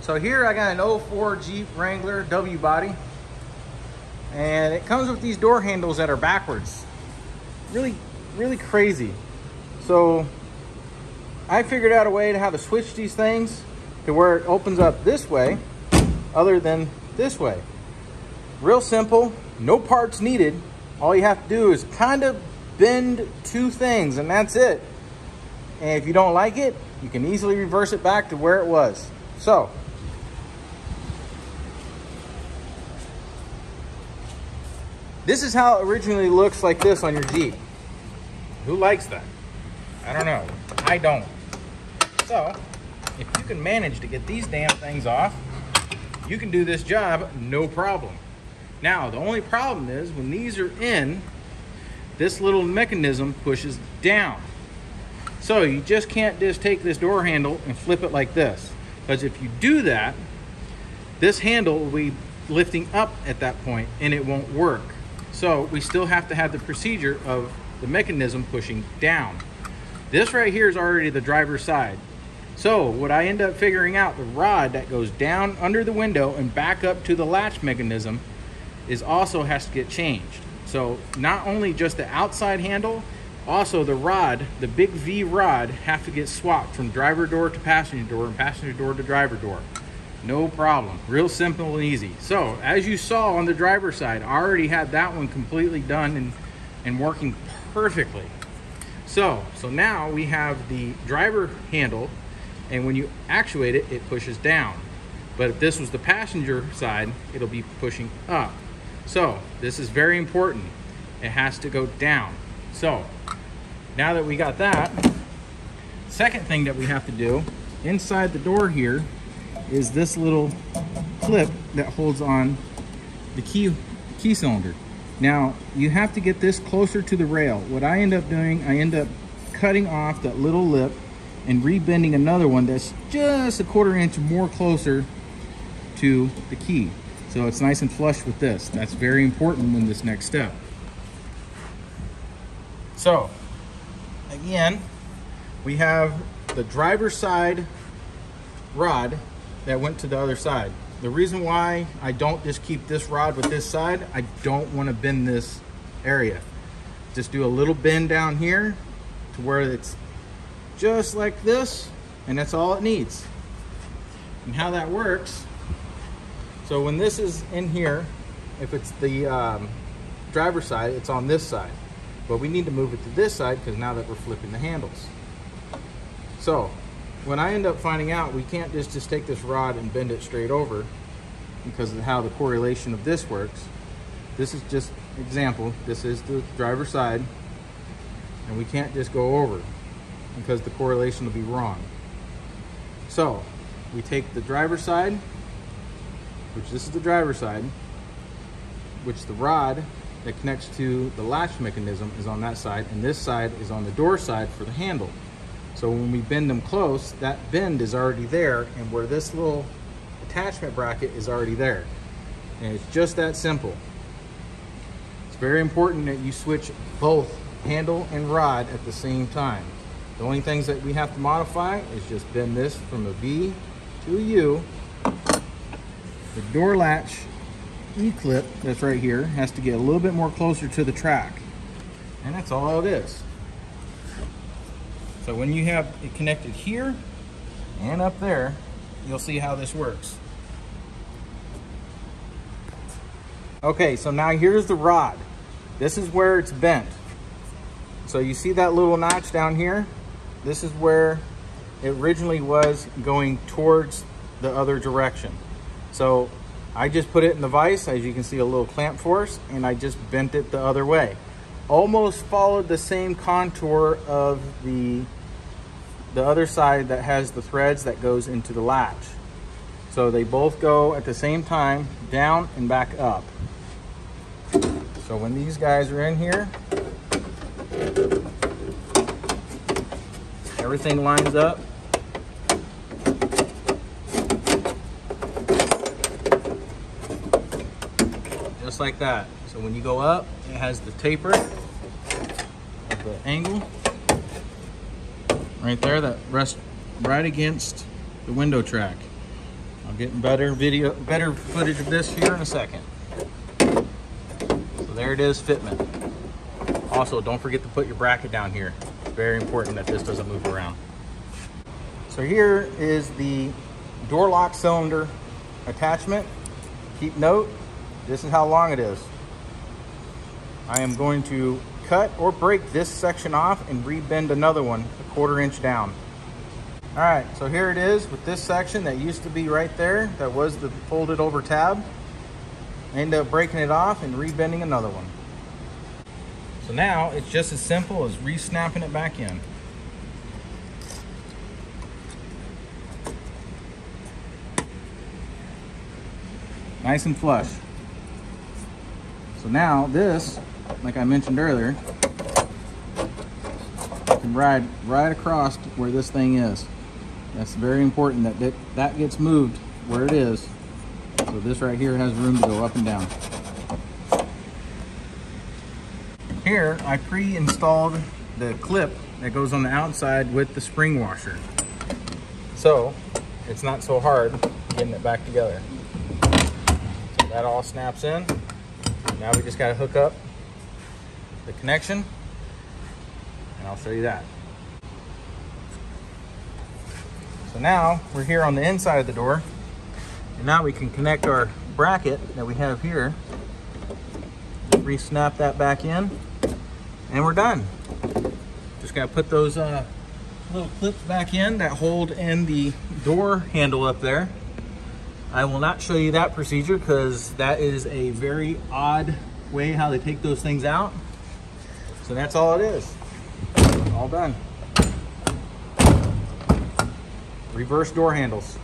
So here I got an 04 Jeep Wrangler W body, and it comes with these door handles that are backwards. Really crazy. So I figured out a way to how to switch these things to where it opens up this way other than this way. Real simple, no parts needed. All you have to do is kind of bend two things and that's it. And if you don't like it, you can easily reverse it back to where it was. So this is how it originally looks like this on your Jeep. Who likes that? I don't know. I don't. So if you can manage to get these damn things off, you can do this job no problem. Now, the only problem is when these are in, this little mechanism pushes down. So you just can't just take this door handle and flip it like this. Because if you do that, this handle will be lifting up at that point and it won't work. So we still have to have the procedure of the mechanism pushing down. This right here is already the driver's side. So what I end up figuring out, the rod that goes down under the window and back up to the latch mechanism is also has to get changed. So not only just the outside handle, also the rod, the big V rod, have to get swapped from driver door to passenger door and passenger door to driver door. No problem, real simple and easy. So as you saw on the driver's side, I already had that one completely done and working perfectly. So now we have the driver handle, and when you actuate it, it pushes down. But if this was the passenger side, it'll be pushing up. So this is very important. It has to go down. So now that we got that, second thing that we have to do inside the door here is this little clip that holds on the key cylinder. Now you have to get this closer to the rail. What I end up doing, I end up cutting off that little lip and rebending another one that's just a 1/4 inch more closer to the key. So it's nice and flush with this. That's very important in this next step. So again, we have the driver's side rod that went to the other side. The reason why I don't just keep this rod with this side, I don't want to bend this area. Just do a little bend down here to where it's just like this, and that's all it needs. And how that works, so when this is in here, if it's the driver's side, it's on this side. But we need to move it to this side because now that we're flipping the handles. So when I end up finding out we can't just take this rod and bend it straight over because of how the correlation of this works. This is just example. This is the driver's side, and we can't just go over because the correlation will be wrong. So we take the driver's side, which this is the driver's side, which the rod that connects to the latch mechanism is on that side, and this side is on the door side for the handle. So when we bend them close, that bend is already there, and where this little attachment bracket is already there. And it's just that simple. It's very important that you switch both handle and rod at the same time. The only things that we have to modify is just bend this from a V to a U. The door latch E-clip that's right here has to get a little bit more closer to the track. And that's all it is. So when you have it connected here and up there, you'll see how this works. Okay, so now here's the rod. This is where it's bent. So you see that little notch down here? This is where it originally was going towards the other direction. So I just put it in the vise, as you can see, a little clamp force, and I just bent it the other way. Almost followed the same contour of the other side that has the threads that goes into the latch. So they both go at the same time, down and back up. So when these guys are in here, everything lines up. Just like that. So when you go up, it has the taper at the angle right there that rests right against the window track. I'll get better footage of this here in a second. So there it is, fitment. Also, don't forget to put your bracket down here. Very important that this doesn't move around. So here is the door lock cylinder attachment. Keep note, this is how long it is. I am going to cut or break this section off and rebend another one 1/4 inch down. All right, so here it is with this section that used to be right there. That was the folded over tab. I ended up breaking it off and rebending another one. So now it's just as simple as re-snapping it back in. Nice and flush. So now this, like I mentioned earlier, can ride right across where this thing is. That's very important that that gets moved where it is. So this right here has room to go up and down. Here, I pre-installed the clip that goes on the outside with the spring washer. So it's not so hard getting it back together. So that all snaps in. Now we just gotta hook up the connection, and I'll show you that. So now we're here on the inside of the door, and now we can connect our bracket that we have here. Just re-snap that back in, and we're done. Just gotta put those little clips back in that hold in the door handle up there. I will not show you that procedure because that is a very odd way how they take those things out. So that's all it is. All done. Reverse door handles.